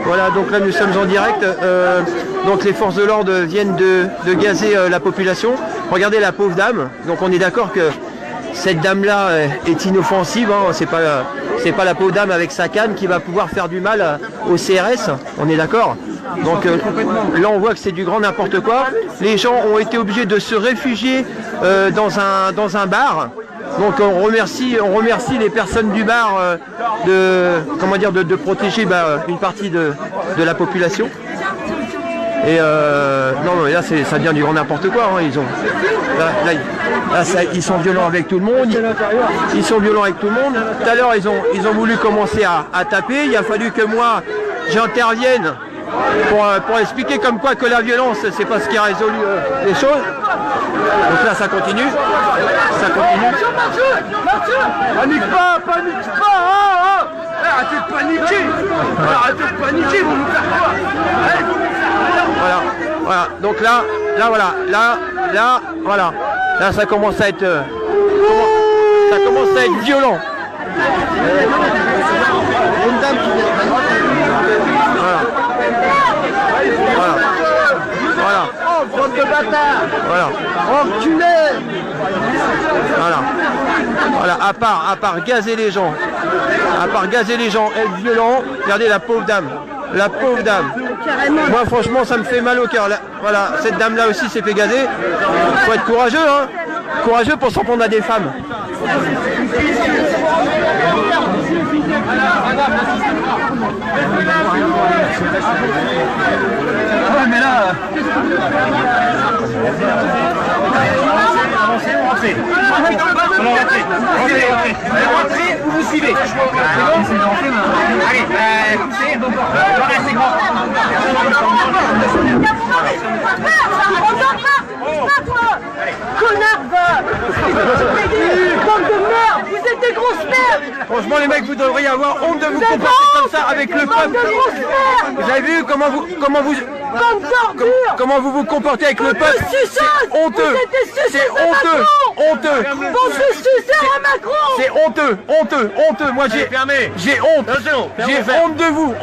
Voilà, donc là nous sommes en direct. Donc les forces de l'ordre viennent de gazer la population. Regardez la pauvre dame. Donc on est d'accord que cette dame-là est inoffensive. Hein. C'est pas la pauvre dame avec sa canne qui va pouvoir faire du mal au CRS. On est d'accord. Donc là on voit que c'est du grand n'importe quoi. Les gens ont été obligés de se réfugier dans un bar. Donc on remercie les personnes du bar de protéger une partie de la population. Et non mais là ça devient du grand n'importe quoi. Hein. Ils sont violents avec tout le monde. Ils sont violents avec tout le monde. Tout à l'heure ils ont voulu commencer à taper. Il a fallu que moi j'intervienne pour expliquer comme quoi que la violence c'est pas ce qui a résolu les choses. Donc là ça continue. Panique pas hein. Arrêtez de paniquer, vous nous faire quoi? Voilà. Donc là voilà. Là ça commence à être violent. Une dame qui vient Voilà. Oh, bande de bâtards! Voilà. Enculé! Voilà. À part gazer les gens, être violent, regardez la pauvre dame. Moi franchement ça me fait mal au cœur. Voilà, cette dame là aussi s'est fait gazer. Faut être courageux, hein. Courageux pour s'en prendre à des femmes. Ouais mais là... Rentrez. Rentrez ou vous suivez. C'est bon. Allez, poussez. Voilà, c'est grand. Connard va! Bande de merde! Vous êtes des grosses merdes! Franchement les mecs, vous devriez avoir honte de vous comporter comme ça avec le peuple. Vous avez vu comment vous comportez avec le peuple? C'est honteux! C'est honteux! Bon, je suis à Macron! C'est honteux! Moi j'ai honte! J'ai honte de vous!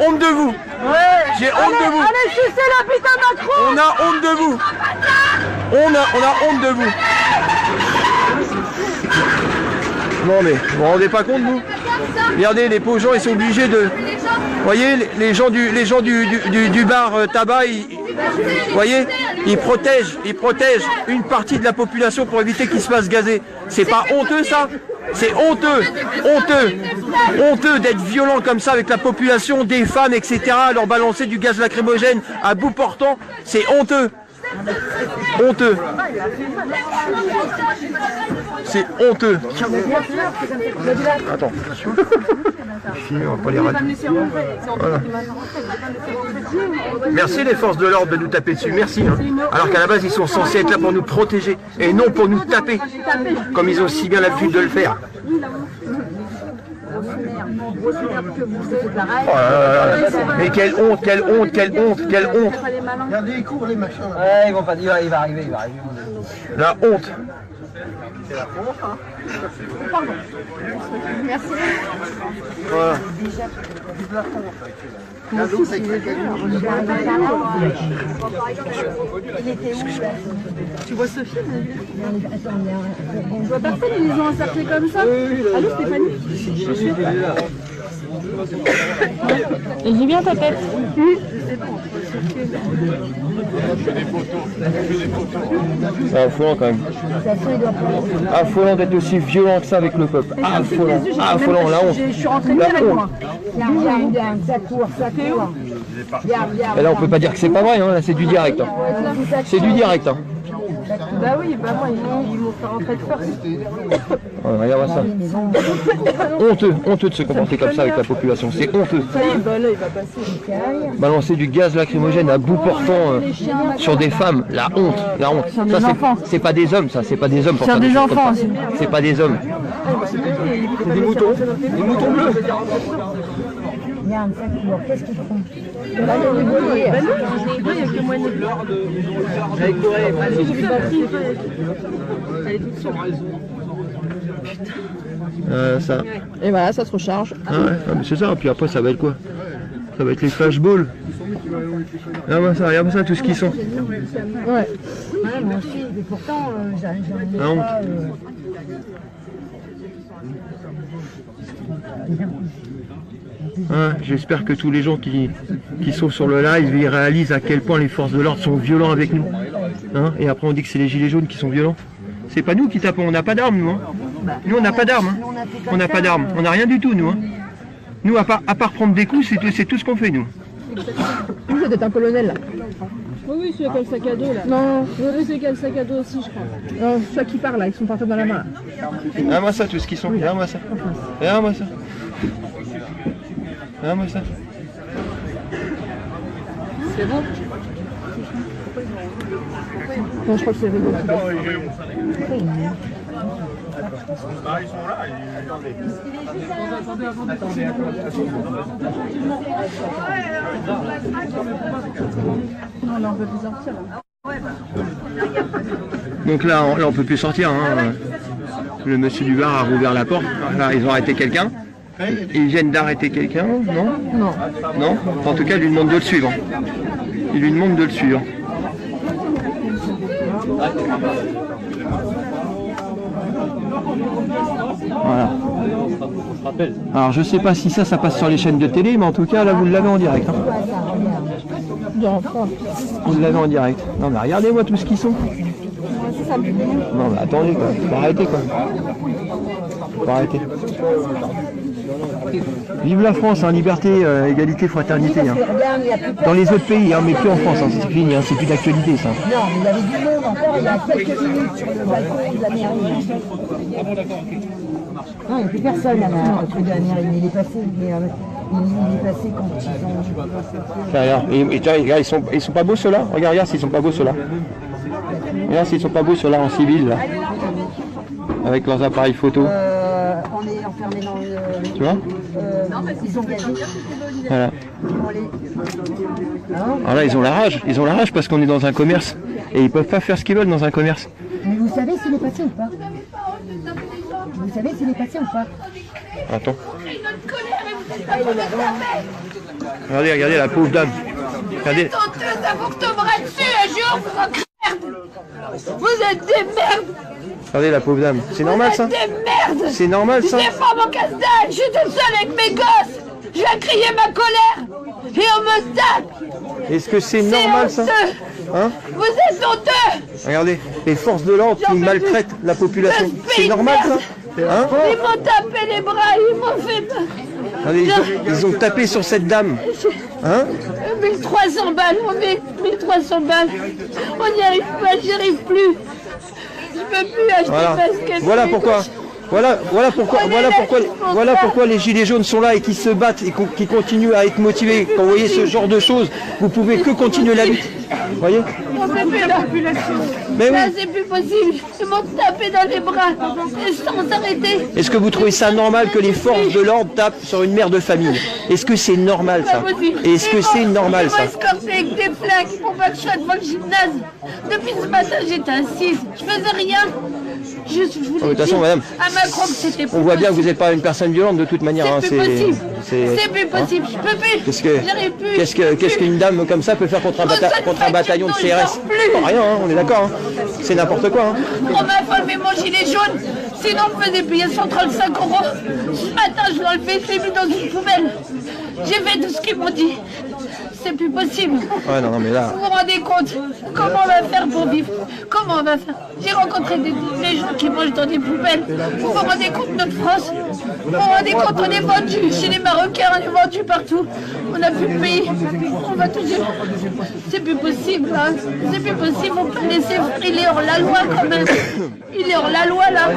Ouais. J'ai honte de vous! Allez, sucer la bite à Macron! On a honte de vous! On a honte de vous! Non mais, vous vous rendez pas compte vous? Regardez, les pauvres gens, ils sont obligés de... Vous voyez, les gens du bar tabac, vous voyez, ils protègent une partie de la population pour éviter qu'ils se fassent gazer. C'est pas honteux ça? C'est honteux d'être violent comme ça avec la population, des femmes, etc., leur balancer du gaz lacrymogène à bout portant. C'est honteux. C'est honteux. Attends. On va pas les rater. Voilà. Merci les forces de l'ordre de nous taper dessus, merci. Hein. Alors qu'à la base ils sont censés être là pour nous protéger et non pour nous taper, comme ils ont si bien l'habitude de le faire. Oh mais quelle honte. Regardez, ils courent les machins. Ouais, ils vont pas dire, il va arriver. La honte. C'est la honte, hein. Pardon. Merci. Voilà. Vive la honte. Mon fils, il était où? Il était où? Tu vois ce film? On voit personne, ils les ont encerclés comme ça. Allô Stéphanie? Je suis là. J'ai bien ta tête. C'est affolant quand même. Affolant d'être aussi violent que ça avec le peuple. Affolant, la honte. Je suis rentrée bien avec moi. Ça court. Et là on peut pas dire que c'est pas vrai, hein. Là c'est du direct. Hein. C'est du direct. Hein. Bah oui, bah moi ils m'ont fait rentrer de force. Ouais, regarde ça. Honteux de se comporter comme ça avec la population. C'est honteux. Ça y est, bah là il va passer. Balancer du gaz lacrymogène à bout portant sur des femmes. La honte. Ça c'est pas des hommes, ça. C'est pas des hommes pour faire des enfants. C'est pas des hommes. C'est des moutons. Des moutons bleus. Regarde, ça court. Qu'est-ce qu'ils font? Il y a que moi elle est toute seule. Ça. Et voilà, ça se recharge. Ah ouais, mais c'est ça, puis après ça va être quoi? Ça va être les flashballs. Regarde ça, tout ce qu'ils sont. Ouais, moi aussi, mais pourtant, j'en ai La honte. pas... J'espère que tous les gens qui sont sur le live, ils réalisent à quel point les forces de l'ordre sont violents avec nous. Hein, et après on dit que c'est les gilets jaunes qui sont violents. C'est pas nous qui tapons, on n'a pas d'armes nous. Hein. Nous on n'a pas d'armes. Hein. On n'a pas d'armes, on n'a rien du tout nous. Hein. Nous à part prendre des coups, c'est tout ce qu'on fait nous. Vous êtes un colonel là. Oui, celui qui a le sac à dos là. Non, celui qui a le sac à dos aussi, je crois. Non, ceux qui parlent là, ils sont partis dans la main. Regarde-moi ça, tout ce qu'ils sont. Regarde-moi ça. Regarde-moi ça. Regarde-moi ça. C'est bon. Non, je crois que c'est rigolo. Non, là on peut plus sortir. Donc là on peut plus sortir. Hein. Le monsieur du bar a rouvert la porte. Là, ils ont arrêté quelqu'un. Ils viennent d'arrêter quelqu'un, non? Non. Non? En tout cas, il lui demande de le suivre. Il lui demande de le suivre. Voilà. Alors je sais pas si ça passe sur les chaînes de télé, mais en tout cas là vous l'avez en direct. Hein. Vous l'avez en direct. Non mais regardez-moi tout ce qu'ils sont. Non mais attendez quoi, faut arrêter quoi. Faut arrêter. Vive la France, hein, liberté, égalité, fraternité. Hein. Dans les autres pays, hein, mais plus en France, hein, c'est fini, hein, c'est plus d'actualité ça. Non, mais il y avait du monde encore il y a quelques minutes sur le balcon de la mairie. Non, il n'y a plus personne là, au truc de la mairie, il est passé, il est passé quand ils ont... Regarde, regarde, ils sont pas beaux ceux-là. Regarde s'ils sont pas beaux ceux-là. Regarde s'ils sont pas beaux ceux-là en civil, là. Avec leurs appareils photo. On est enfermés dans le... Tu vois ils sont gazés. Voilà. Alors là, ils ont la rage parce qu'on est dans un commerce. Et ils peuvent pas faire ce qu'ils veulent dans un commerce. Mais vous savez s'il est passé ou pas? Vous savez s'il est passé ou pas? Attends. Regardez la pauvre dame. Regardez. Ça vous retombera dessus un jour, vous êtes des merdes. Regardez la pauvre dame. C'est normal ça? Des merdes. C'est normal ça? C'est pas mon casse-dalle, je suis toute seule avec mes gosses. Je vais crier ma colère et on me tape. Est-ce que c'est normal ça? Hein? Vous êtes honteux. Regardez, les forces de l'ordre qui maltraitent la population. C'est normal ça? Hein? Ils m'ont tapé les bras, ils m'ont fait... Regardez, ils ont tapé sur cette dame. Hein? 1300 balles, on met 1300 balles. On n'y arrive pas, j'y arrive plus. Je peux plus acheter basket. Voilà pourquoi les gilets jaunes sont là et qui se battent et qui continuent à être motivés. Quand vous voyez ce genre de choses, vous pouvez que continuer la lutte. Vous voyez? On peut plus là. Mais oui. Là, c'est plus possible. Ils m'ont tapé dans les bras et sans arrêter. Est-ce que vous trouvez ça normal que les forces de l'ordre tapent sur une mère de famille? Est-ce que c'est normal ça? Est-ce que c'est normal ça? Ils m'ont escorté avec des flingues pour pas que je sois devant le gymnase. Depuis ce matin, j'étais assise. Je faisais rien. Je voulais De toute façon, dire madame, à Macron que c'était plus on voit bien que possible. vous n'êtes pas une personne violente de toute manière. C'est plus possible. C'est plus possible. Je peux plus. J'arrive plus. Qu'est-ce qu'une dame comme ça peut faire contre un bataillon de CRS? Rien, hein, on est d'accord. Hein. C'est n'importe quoi. Hein. On m'a enlevé mon gilet jaune. Sinon, on me faisait payer 135 €. Ce matin, je l'ai enlevé, je l'ai mis dans une poubelle. J'ai fait tout ce qu'ils m'ont dit. C'est plus possible. Ouais, non, mais là... Vous vous rendez compte? Comment on va faire pour vivre? Comment on va faire? J'ai rencontré des gens qui mangent dans des poubelles. Vous vous rendez compte de notre France? Vous vous rendez compte? On est vendu chez les Marocains, on est vendu partout. On n'a plus de pays. On va tout dire. C'est plus possible, hein. C'est plus possible. On peut le laisser faire. Il est hors la loi quand même. Il est hors la loi là.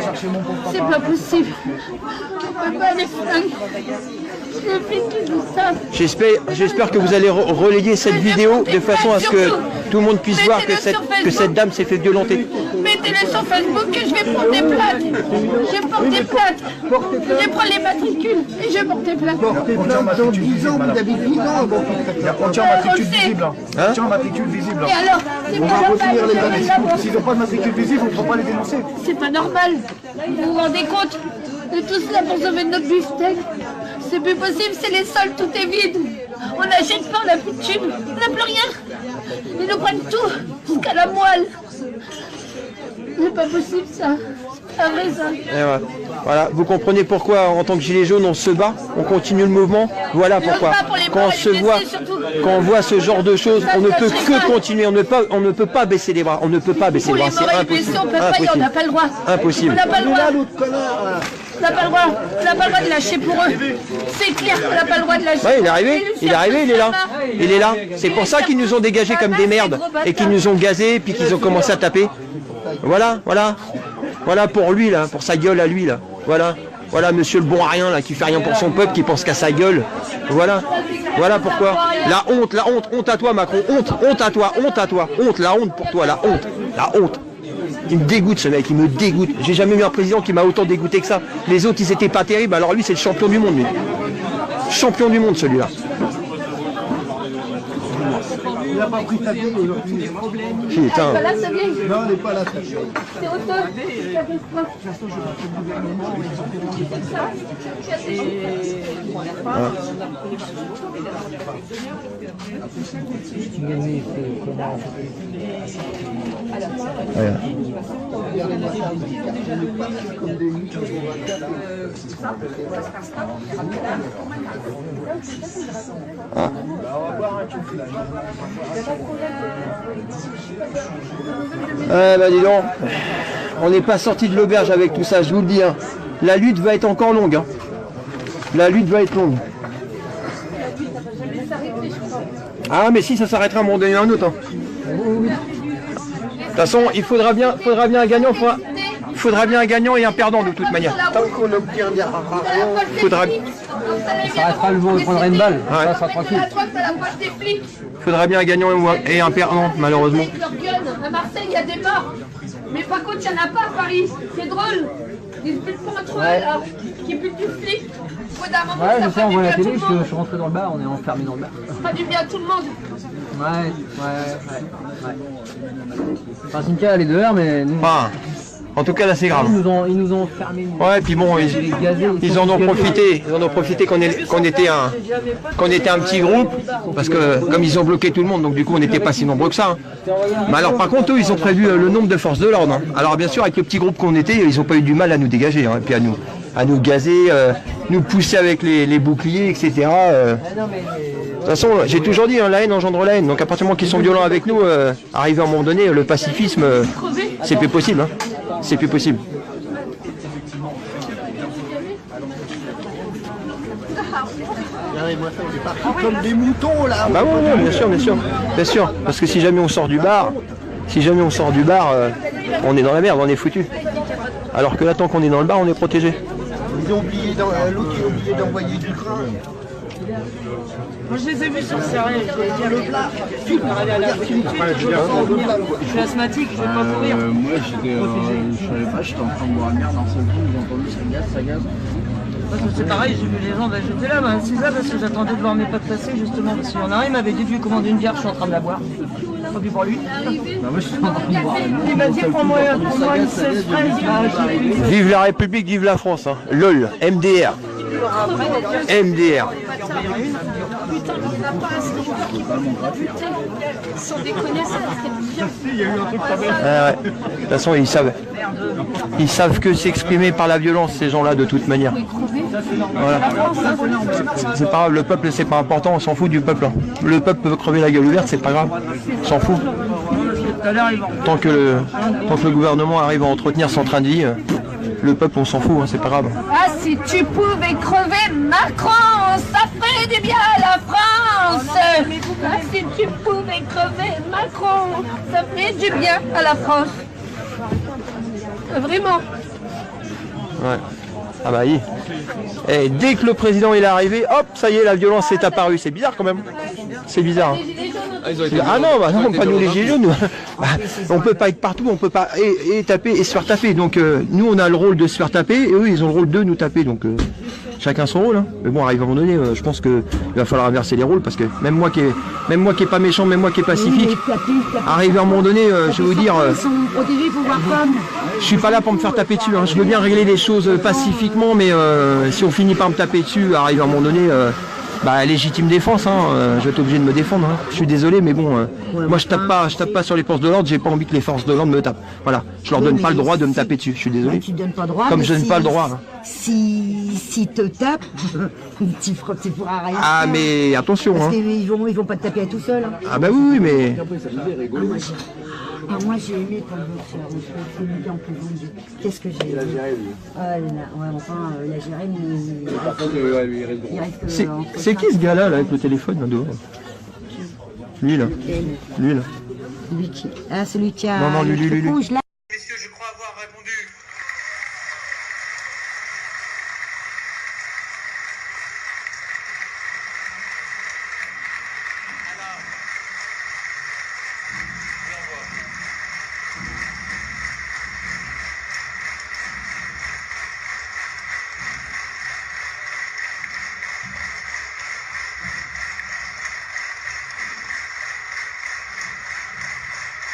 C'est pas possible. On peut pas les flingues. J'espère que vous allez relayer cette vidéo de façon à ce que tout le monde puisse voir que cette dame s'est fait violenter. Mettez-le sur Facebook que je vais porter plainte. Je vais porter plainte. Je vais prendre les matricules et je vais porter plainte. Portez plainte dans 10 ans, vous avez 10 ans. Il y a entière matricule visible. Entière matricule visible. Et alors, c'est On pas va normal. retenir les matricules. S'ils n'ont pas de matricule visible, on ne peut pas les dénoncer. C'est pas normal. Vous vous rendez compte de tout cela pour sauver notre beefsteak? C'est plus possible, c'est les sols, tout est vide. On a n'achètent pas, on n'a plus de thunes, on n'a plus rien. Ils nous prennent tout, jusqu'à la moelle. C'est pas possible ça. C'est pas vrai ça. Et voilà, vous comprenez pourquoi en tant que gilet jaune on se bat, on continue le mouvement. Voilà pourquoi. Quand on voit ce genre de choses, on ne peut que continuer. On ne peut pas baisser les bras. On ne peut pas baisser les bras. C'est impossible. On peut pas, on n'a pas le droit. Impossible. On n'a pas le droit. On n'a pas le droit. On n'a pas le droit de lâcher pour eux. C'est clair qu'on n'a pas le droit de lâcher. Ouais, il est arrivé, il est là. Il est là. C'est pour ça qu'ils nous ont dégagés comme des merdes et qu'ils nous ont gazés puis qu'ils ont commencé à taper. Voilà, voilà. Voilà pour lui là, pour sa gueule à lui là. Voilà. Voilà monsieur le bon à rien là, qui fait rien pour son peuple, qui pense qu'à sa gueule. Voilà. Voilà pourquoi. La honte à toi Macron. Honte à toi, honte, la honte pour toi, la honte. Il me dégoûte ce mec, il me dégoûte. J'ai jamais vu un président qui m'a autant dégoûté que ça. Les autres ils étaient pas terribles, alors lui c'est le champion du monde lui. Champion du monde celui-là. Il n'a pas pris ta vie aujourd'hui. Putain. Non, on n'est pas là. C'est auteur. Bah dis donc, on n'est pas sorti de l'auberge avec tout ça, je vous le dis. Hein. La lutte va être encore longue. Hein. La lutte va être longue. Ah mais si, ça s'arrêtera à un moment donné un autre. Hein. De toute façon, il faudra bien un gagnant. Il faudra bien un gagnant et un perdant de toute manière. Tant qu'on obtient des Faudra... Ça arrêtera le jour où il prendra une balle. Ouais. Ça sera tranquille. Faudra bien un gagnant et un perdant, malheureusement. À Marseille, il y a des morts. Mais par contre, il n'y en a pas à Paris. C'est drôle. Ils se butent pas entre eux, là. Qui butent du flic. Au bout d'un moment, Ouais, ça je sais, fera on du voit bien la à tout télé, le je monde. suis rentré dans le bar, on est enfermé dans le bar. Ça fera du bien à tout le monde. Ouais. Enfin, Cynthia, elle est dehors, mais nous, Enfin, en tout cas là c'est grave. ils nous ont enfermés. Ouais, puis bon, ils en ont profité. Ils en ont profité qu'on était un petit groupe, parce que comme ils ont bloqué tout le monde, donc du coup on n'était pas si nombreux que ça. Hein. Mais alors par contre eux ils ont prévu le nombre de forces de l'ordre. Hein. Alors bien sûr avec le petit groupe qu'on était, ils n'ont pas eu du mal à nous dégager, hein, et puis à nous gazer, nous pousser avec les boucliers, etc. De toute façon, j'ai toujours dit, hein, la haine engendre la haine. Donc à partir du moment qu'ils sont violents avec nous, arrivé à un moment donné, le pacifisme, c'est plus possible. Hein. C'est plus possible. comme des moutons là. Bah oui, bien sûr. Parce que si jamais on sort du bar, on est dans la merde, on est foutu. Alors que là, tant qu'on est dans le bar, on est protégé. Ils ont oublié l'autre qui a oublié d'envoyer du grain. Moi je les ai vus sur Serré, je vais dire le plat. Je suis asthmatique, je vais pas mourir. Moi je savais pas, j'étais en train de boire la merde d'un seul coup, j'ai entendu ça gaz. C'est pareil, j'ai vu les gens, j'étais là, c'est ça parce que j'attendais de voir mes potes passer justement, parce qu'il y en a un, il m'avait dit de lui commander une bière, je suis en train de la boire. Pas plus pour lui. Bah moi je suis en train de boire la merde. Il m'a dit prends-moi une 16 fraises. Vive la République, vive la France. Hein. LOL, MDR. MDR. Sans déconner, ça serait bien. Ouais. De toute façon, ils savent que s'exprimer par la violence, ces gens-là, de toute manière. Voilà. C'est pas grave, le peuple, c'est pas important, on s'en fout du peuple. Hein. Le peuple peut crever la gueule ouverte, c'est pas grave. On s'en fout. Tant que le gouvernement arrive à entretenir son train de vie, le peuple, on s'en fout, hein, c'est pas grave. Ah, si tu pouvais crever Macron, ça ferait du bien à la France. Ah, si tu pouvais crever Macron, ça ferait du bien à la France. Vraiment. Ouais. Ah bah oui. Et dès que le président il est arrivé, hop, ça y est, la violence est apparue. C'est bizarre quand même. C'est bizarre. Ah non, bah non, pas nous les gilets jaunes. On peut pas être partout, on peut pas et taper et se faire taper. Donc nous on a le rôle de se faire taper et eux ils ont le rôle de nous taper. Donc chacun son rôle. Hein. Mais bon, arrive à un moment donné, je pense qu'il va falloir inverser les rôles parce que même moi qui est pas méchant, même moi qui est pacifique, arrive à un moment donné, je vais vous dire. Je suis pas là pour me faire taper dessus. Hein. Je veux bien régler les choses pacifiquement, mais si on finit par me taper dessus, arrive à un moment donné. Bah légitime défense, hein. Je vais être obligé de me défendre. Hein. Je suis désolé, mais bon, moi je tape pas sur les forces de l'ordre. J'ai pas envie que les forces de l'ordre me tapent. Voilà, je leur donne pas le droit de me taper dessus. Je suis désolé. Tu donnes pas le droit. Comme je donne pas le droit. Hein. Si te tapent, tu pourras rien. Ah faire. mais attention. Parce Hein. qu'ils vont pas te taper à tout seul. Hein. Ah bah oui, mais. Moi j'ai aimé ton boxeur, je me suis en prison. Qu'est-ce que j'ai aimé. La gérée, il reste C'est qui ce gars-là là, avec le téléphone là, dehors? Lui là. Lui là. Celui qui a Non, le truc rouge là. Messieurs, je crois avoir répondu.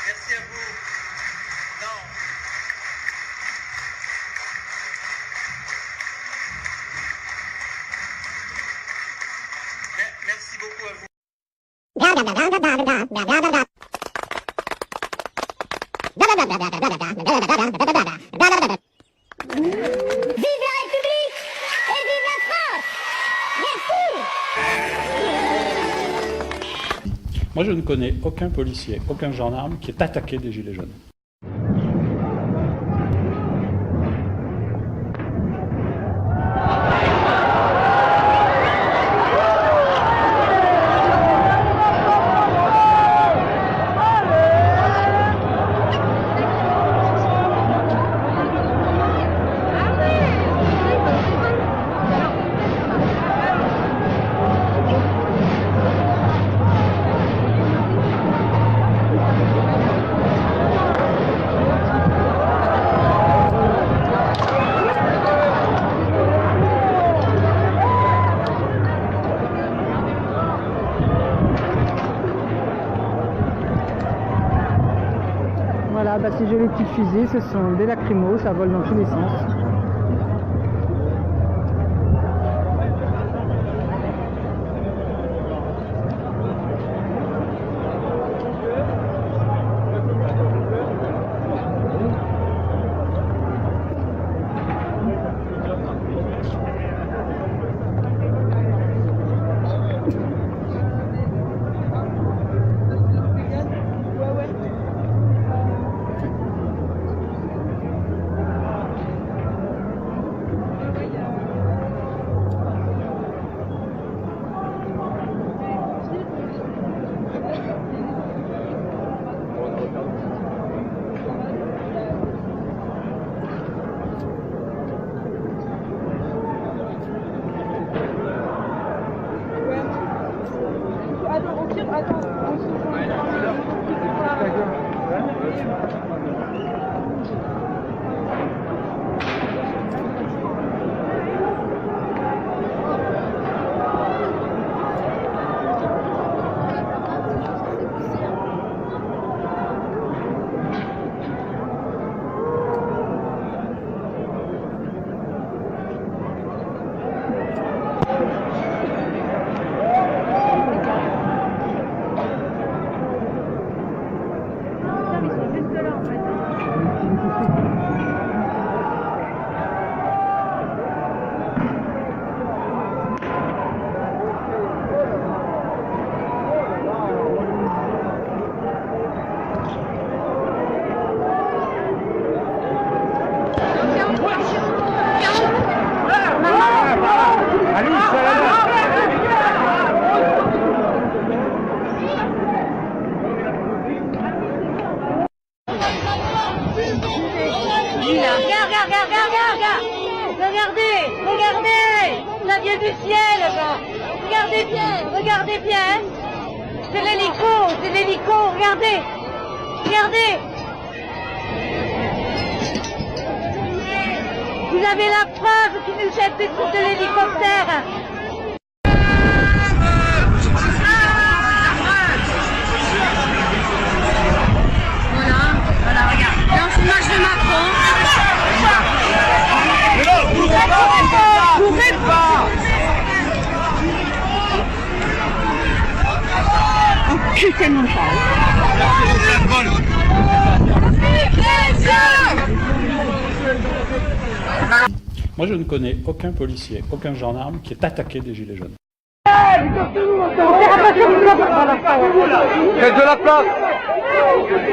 Merci à vous. Non. Merci beaucoup à vous. Vive la République et vive la France! Merci! Moi, je ne connais aucun policier, aucun gendarme qui est attaqué des Gilets jaunes. Voilà, ces jolies petites fusées, ce sont des lacrymos, ça vole dans tous les sens. Regardez la vieille du ciel là-bas. Regardez bien. C'est l'hélico, regardez. Vous avez la preuve qui nous jette des trucs de l'hélicoptère. Voilà, regarde. Là, on filmage de Macron. Courez pas. putain de monde parle. Moi, je ne connais aucun policier, aucun gendarme qui ait attaqué des gilets jaunes. Faites de la place.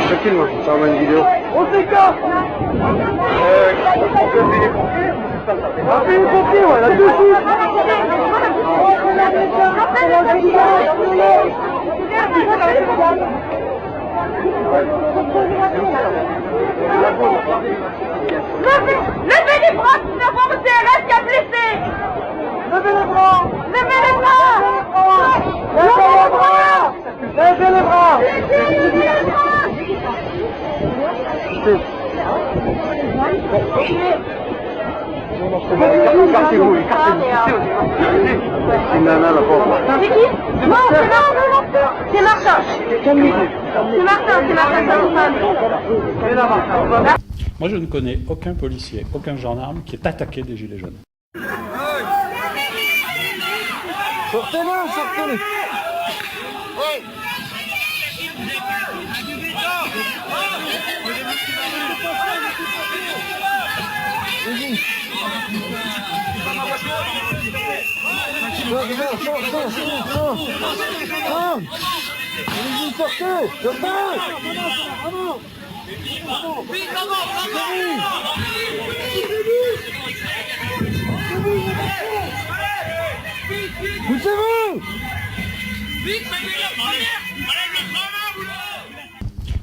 Je filme, ça envoie une vidéo. On s'écarte. Appelez les pompiers, ouais, là tout de Levez les bras, nous avons le CRS qui a blessé. Levez les bras. Levez les bras. Levez les bras. Levez les bras. Écartez-vous, écartez-vous. C'est Nana, la pauvre. C'est qui? Non, c'est Martin. C'est Martin. C'est Martin, Moi, je ne connais aucun policier, aucun gendarme qui ait attaqué des gilets jaunes. Sortez-le, sortez-le.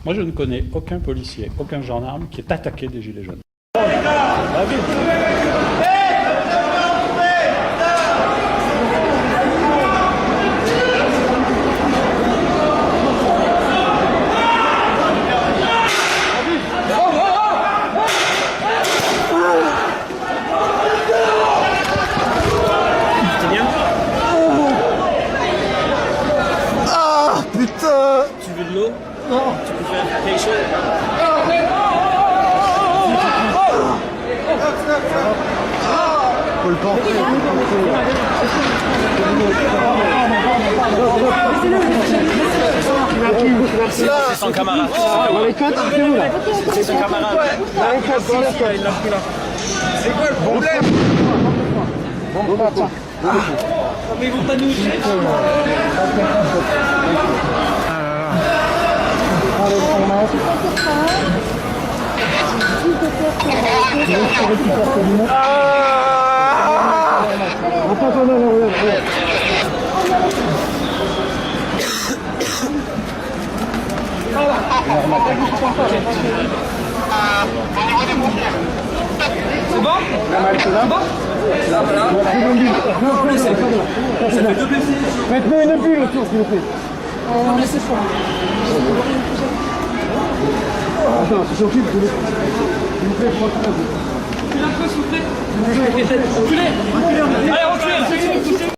Moi, je ne connais aucun policier, aucun gendarme qui ait attaqué des gilets jaunes. Putain! Tu veux de l'eau? Non. Tu peux faire quelque chose? Faut le porter. C'est son camarade. C'est son camarade. Il l'a pris là. C'est quoi le problème? Mais ils vont pas nous tuer. C'est bon? C'est bon? Maintenant une bulle autour, s'il vous plaît. Non, laissez faire. Attends, c'est s'occupe, s'il vous plaît, Reculez un peu, s'il vous plaît. Reculez. Allez, reculez.